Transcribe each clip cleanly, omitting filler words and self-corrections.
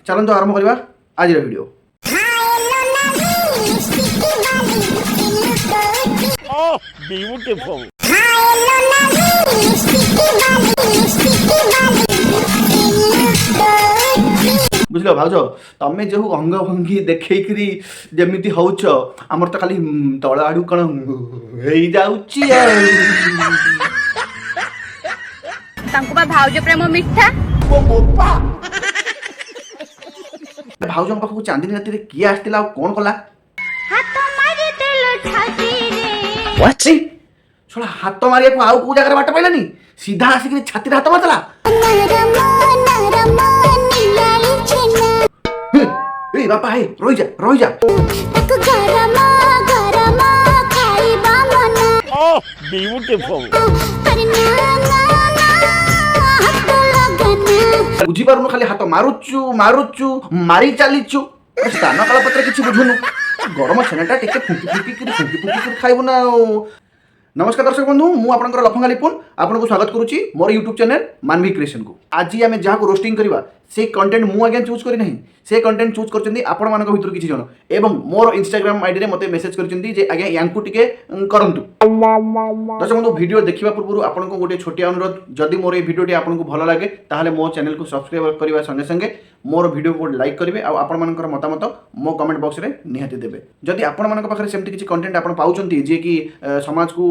चलते आरंभ करवा आज वीडियो। बुझल भाज तमें जो अंग भंगी देखी जमी हौच आमर तो खाली तल आड़ू कौन भाउज प्रेम मिठा भाउज पाखक चांदनी राति किए आसला कौन कला हाथ मारिया को आउ को जगह बाट पाइलानी सीधा आसिक छाती हाथ मारला ए बापा हे रोई जा बुझी पारुनु खाली हाथ मारुचु मारी चलीचु स्नान काल पत्र किसी बुझुनु गरम छेनाटा टिके फुंकी खाइबु ना। नमस्कार दर्शक बंधु मु आपनकर लफंगा लिपुन आपनको स्वागत करूची मोर यूट्यूब चैनल मानवी क्रिएशन को। आज आम जहाँ को रोस्टिंग करवा से कंटेंट मु आज्ञा चूज करी नहीं से कंटेंट चूज करछन्ती आपण मानक भितर किछि जण एवं मोर इंस्टाग्राम आईडी रे मते मेसेज करछन्ती जे आज्ञा यांकु टिके करंतु। दर्शक बंधु वीडियो देखिबा पूर्व आपनको गोटे छोटिया अनुरोध जदि मोर ए वीडियोटी आपनको भलो लागे ताहाले मो चैनल को सब्सक्राइब करबा संगे संगे मोर वीडियो को लाइक करेंगे और आपण मानकर मतामत मो कमेंट बॉक्स रे निहाती देबे। जदि आपण मानक पाखरे सेमति किछि कंटेंट आपण पाउछन्ती जे कि समाज को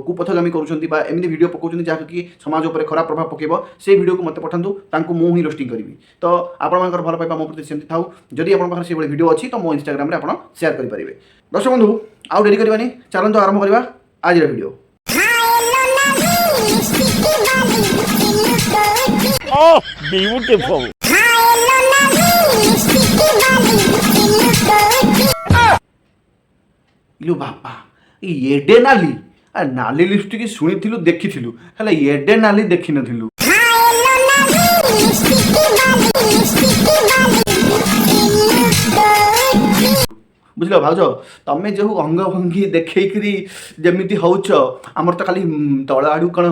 कुपथगामी करूछन्ती बा एमिति वीडियो पकाउछन्ती जा कि समाज ऊपर खराब प्रभाव पकेबो से वीडियो को मते पठांतु तांको मु ही रोस्टिंग करबी। तो आपण मानकर भलो पाइबा मो प्रति सेमति थाउ जदि आपण पाखरे से बळे वीडियो अछि तो मो इंस्टाग्राम रे आपण शेयर करि परिबे। दर्शक बंधु आउ देरी करबानी चलंतो आरंभ करबा आज रे वीडियो। Oh, beautiful. इलो बापा एडे नाली नाली लिपस्टिक शुणी देखी एडे नाली देखी नथिलु। बुझल भाज तमें जो अंग भंगी देखी जमी हौच आमर तो खाली तल आड़ू कौन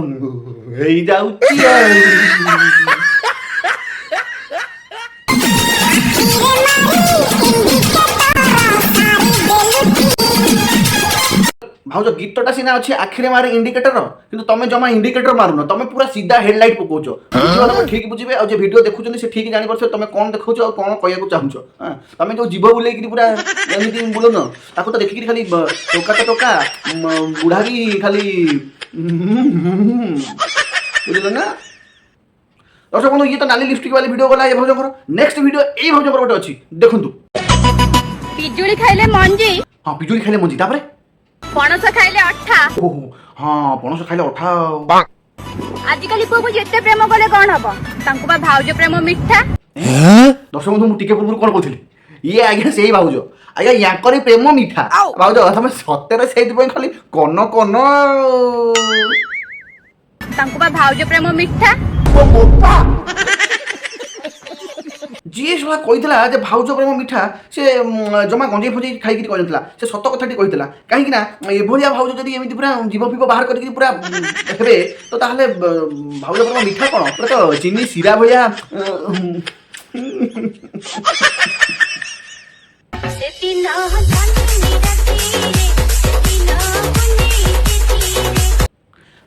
भाज गीतटा सीना अच्छे आखिरे मारे इंडिकेटर किंतु तमें जमा इंडिकेटर मारुन तमें पूरा सीधा हेडलाइट पकाउछ ठीक बुझे और जो वीडियो देखुं से ठीक जानी पार्छ तुम कौन देखुच और कौन कहू चाहूच तुम जो जीव बुले पूरा एमती बुलन ताको तो देखिक खाली टोका तो टोका बुढ़ा भी खाली बुझल ना। दर्शक बंधु ये तो नाली लिपस्टिक वाली वीडियो गला ये भौजकर नेक्स्ट वीडियो ए भौजकर गोटे अछि देखंतु। पिजुली खाइले मंजी हां पिजुली खाइले मंजी तापरे पणस खाइले अठा हाँ पणस खाइले अठा। आजिकली को जेते प्रेम कले कोन हबो तांको बा भाउज प्रेम मिठा। दर्शक बंधु मु टिके पूर्व कोन कहथिली ये आज्ञा सेही भाउज आज्ञा याकरी प्रेम मिठा भाउज तमे सत्ୟରେ सेहित खाली कोन कोन तांको बा भाउज प्रेम मिठा जी सला कहितला जे भाउज प्रेम मिठा से जमा गंजे फंजे खाई कि कहनतला से सत कथाटी कहितला काहे कि ना ए भलिया भाउज जदी एमिति पूरा जीव पीव बाहर करके पूरा हेबे तो ताहले भाउज प्रेम मिठा कोन पूरा तो चीनी सीरा भलिया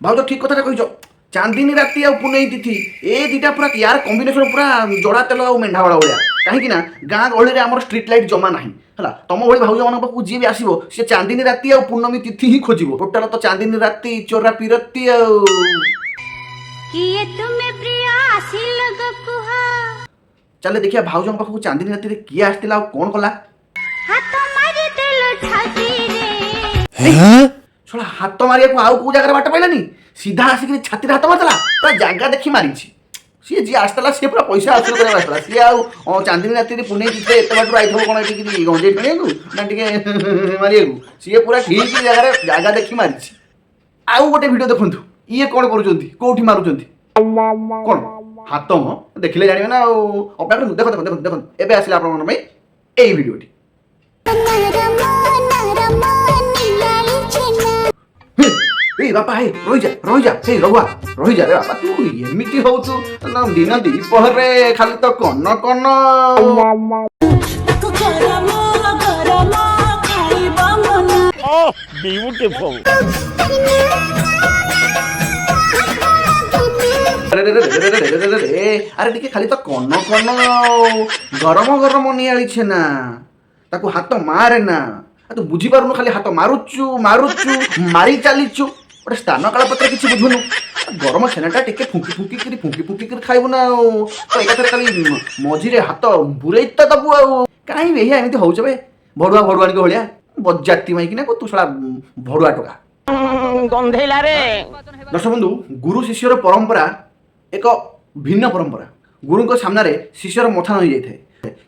भाउज ठीक कथा कहिजो चांदनी राति आ पुनई तिथि ए दीटा पूरा यार कॉम्बिनेशन पूरा जड़ा तेल आ मेंढावाड़ा भलिया कहीं ना गाँ गहली रे हमर स्ट्रीट लाइट जमा नाही हला तम भली भाउज मन पाखु जी भी आसीबो से चांदनी राति आ पूर्णमी तिथि ही खोजिबो टोटल तो चांदनी राति चोरा पिरती आ किए तुमे प्रिय आसिल गकुहा चले देखिया भाउज पाखु चांदनी राति रे किए आस्तिला कोन कला हाथ मारी देलो छाती रे छोड़ा हाथ मारिया को आउ को जगह बाट पाइलानी सीधा आसिक छाती हाथ मारला ता जगह देखी मारी सी जी आसला सी पूरा पैसा हासिल कर आसला सी आउ चांदनी राति पुणे जिते एत बाट आइथबो कोन एटी गंजे किणियाकू ना टिके मारियाकू सी पूरा ठीक जगह देखी मारी। आउ गोटे वीडियो देखंतु ये कोन करूचंती कोठी मारुचंती कोन हाथ म देखिले जानिबे ना अपेक्षा करु देखो देखो देखो एबे आसिला आपन मन में एई वीडियोटी। ए बापा हे रही जा हे रही जा रे बापा तू एमिति होउछु ना दिन दीपहर रे खाली तो कन कन Oh, beautiful. अरे टिके खाली तो कन कन गरम गरम नियाली छेना ताकू हाथ मारे ना तू बुझी पारुनु खाली हाथ मारुचु मारी चालीचु गोटे स्थान काल पत्र किसी बुझुनु गरम छेनाटा टिके फुंकी फुंकी खाइबु ना तो एकाथरे खाली मझिरे हाथ बुरेई त दबु आ काई बेहिया एमिति होउछ बे भडुआ के भलिया बज्जाती माइकी ना को तू सला भडुआ टोका गंधेला रे दर्शक बंधु गुरु शिष्यर परंपरा एक भिन्न परंपरा गुरु सामने शिष्यर मथा नहीं जाए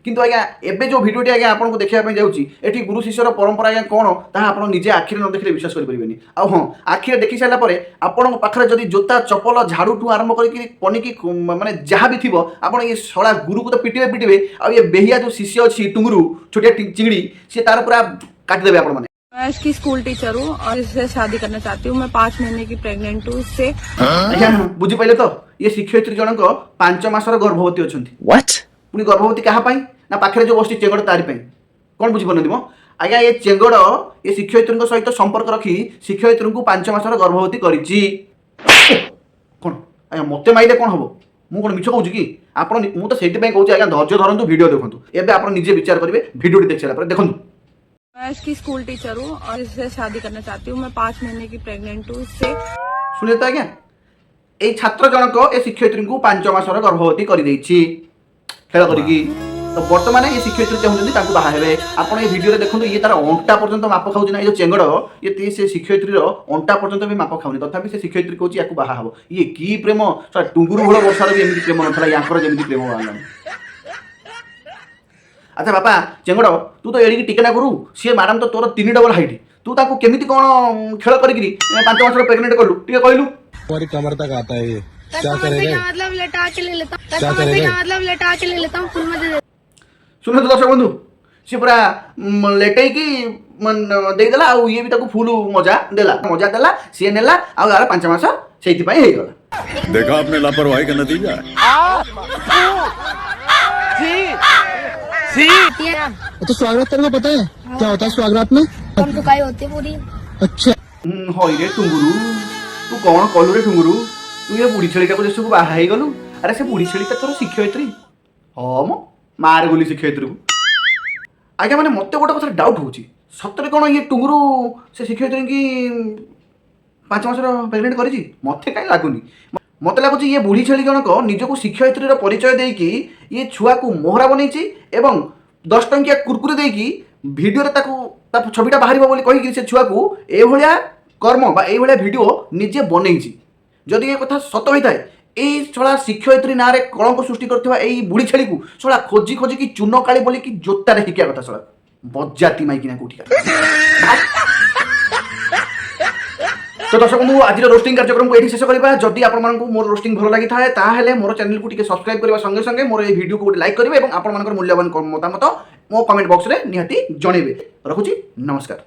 किंतु आज्ञा एबे जो भिडियोटी आज्ञा आपको देखा जाऊँगी एटी गुरु शिष्यर परंपरा आज्ञा कौन ताहा आप निजे आखिर न देखले विश्वास करें आ हाँ आखिर देखी सारापर आपण पाखे जदि जोता चपल झाड़ू ठू आरंभ करके पनिकी माने जहाँ भी थी आप ये शला गुरु को तो पिटिबे आ ये बेहिया जो शिष्य अच्छी टुंगुरु छोटिया चिंगड़ी सी तार पूरा काटिदेवे आपण मैंने मैं इसकी स्कूल टीचर हूँ और इससे शादी करना चाहती हूँ। मैं 5 महीने की प्रेग्नेंट हूँ इससे। आज्ञा बुझी पाइले तो ये शिक्षयित्री जनक 5 मासर गर्भवती अच्छी पुणी गर्भवती क्या ना पाखे जो बस चेंगड़ तारी कौन बुझी पारती मो आज्ञा ये चेंगड़ ये शिक्षयित्री सहित संपर्क रखी शिक्षयित्री को 5 मासर गर्भवती करी कौन आज्ञा मत माइले कौन हम मुझे कौन मिछ कहूँ कि आप मुझे से कहूँ आज्ञा धैर्य धरतु भिडियो देखो एवं आप निजे विचार करेंगे भिडियो देख सारा देखो मैं इसकी स्कूल टीचर हूँ और इससे शादी करना चाहती हूँ। मैं 5 महीने की प्रेग्नेंट हूँ इससे। शुणे तो आज्ञा ये छात्र जनक ए शिक्षयित्री को 5 मासर गर्भवती कर खेल करी तो बर्तमान ये शिक्षयित्री चाहते बाहा हे आप ये भिडियो देखो ये तार अंटा पर्यंत माप खाऊँ ना ये चेंगड़ ये से शिक्षयित्री अंटा पर्यंत भी माप खाऊनी तथापि से शिक्षयित्री कहूँ या बाहा हम ये कि प्रेम टुंगुरु भल वर्षार भी एमती प्रेम ना या जमी प्रेम बाहर अच्छा बापा चेंगड़ तू तो एड़ी टिकेना करू सी मैडम तो तोर 3 डबल हाइट तू ताको केमिति कौन खेल करी 5 मास प्रेग्नेंट कलु टिके कहलु हमारी कमर तक आता है ये क्या करेगा मतलब लेटा के ले लेता हूँ फुल में दे सुनो तो दर्शक बंधु सी पूरा लेटे की देदेला आ ये भी ताको फुल मजा देला सी नेला आ यार 5 मास सेति पई हे गला देखा आपने लापरवाही का नतीजा तो स्वागत तेरे को पता है क्या होता है स्वागत में कम तो काय होती पूरी अच्छा होई रे टुंगुरु तू कौन कलु रे टुंगुरु तू ये बुढ़ी छेली को जैसे बाहा ही गलु अरे से बुढ़ी छेली तोर शिक्षयित्री हाँ मो मार गोली शिक्षयित्री को आज्ञा मैंने मत गोटे कथा डाउट होची सतरे कौन ये टुंगुरु से शिक्षयित्री की 5 मासर प्रेग्नेंट करी मत कहीं लगुनि मत लगुच ये बुढ़ी छेली जनक निजक शिक्षयित्री परिचय देकी ये छुआ को मोहरा बनई एवं 10 टंकिया कुरकुरे देकी भिडियो छविटा बाहर बोली कहीकि से छुआ को एभलिया कर्म बा एभलिया भिडियो निजे बनई जदि ये कथा सत होता है ये छड़ा शिक्षयित्री ना रे कलंक सृष्टि करथिबा एई बुढ़ी छेली को छड़ा खोजी कि चून काली बोली कि जोता रे हिकिया कथा छड़ा बज्जाती माइकिना कोठिया तो दर्शक बंधु आज रोस्टिंग कार्यक्रम को ये शेष करवा जदि आप मोर रोस्टिंग भल लगी था ताहले मोर चैनल को टिके सब्सक्राइब करने संगे संगे मोर ये वीडियो को लाइक करेंगे और आप मूल्यवान मतामत मो कमेंट बॉक्स में निहाती जनइबे रखुची नमस्कार।